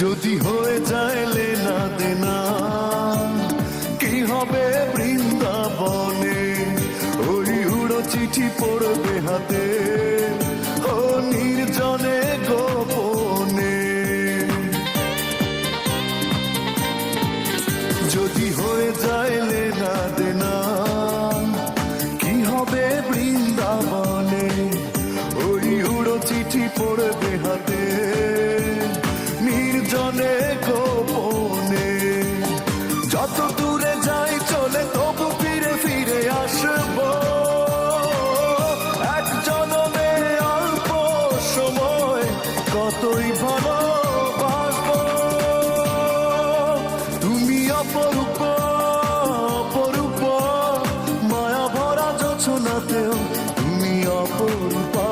যদি হয়ে যায় লেনা দেনা, কি হবে বৃন্দাবনে? ওই উড়ো চিঠি পড়বে হাতে, ও নির্জনে গোপনে। যদি হয়ে যায় লেনা দেনা, কি হবে বৃন্দাবনে? ওই উড়ো চিঠি পড়বে হাতে, নির্জনে গোপনে। যত দূরে যাই চলে তবু ফিরে ফিরে আসবো, এক জনমে অল্প সময় কতই ভালোবাসবো। তুমি অপরূপ অপরূপ, মায়া ভরা জোছনাতেও তুমি অপরূপা।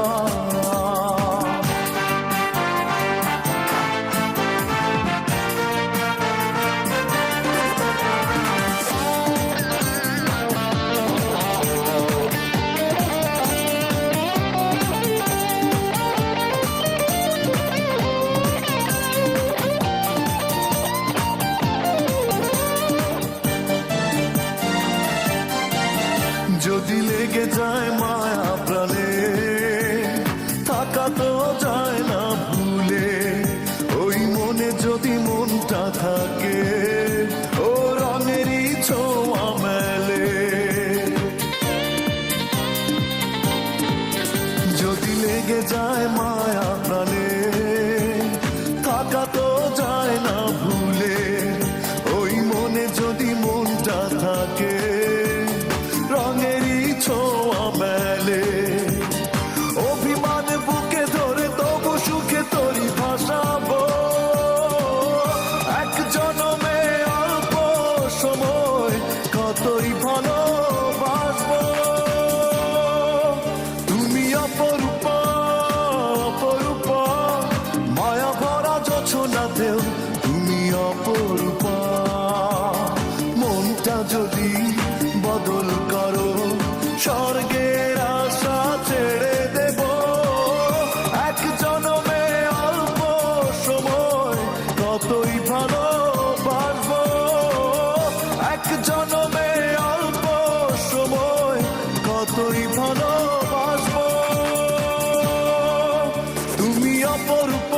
যদি লেগে যায় মায়া প্রাণে, থাকা তো যায় না ভুলে। ওই মনে যদি মনটা থাকে, ও রঙেরই ছোঁয়া মেলে। যদি লেগে যায় মায়া প্রাণে, থাকা তো যায় না ভুলে। ওই মনে যদি মনটা থাকে, রঙেরই ছোঁয়া মেলে। অভিমান বুকে ধরে তবু সুখে তোরি ভাসাবো, এক জনমে অল্প সময় কতই ভালোবাসবো। তুমি অপরূপ অপরূপ, মায়া ভরা জোছনাতেও তুমি অপরূপা। মনটা যদি বদল করো, স্বর্গের আশা ছেড়ে দেব, এক জনমে অল্প সময় কতই ভালোবাসবো। এক জনমে অল্প সময় কতই ভালোবাসবো। তুমি অপরূপ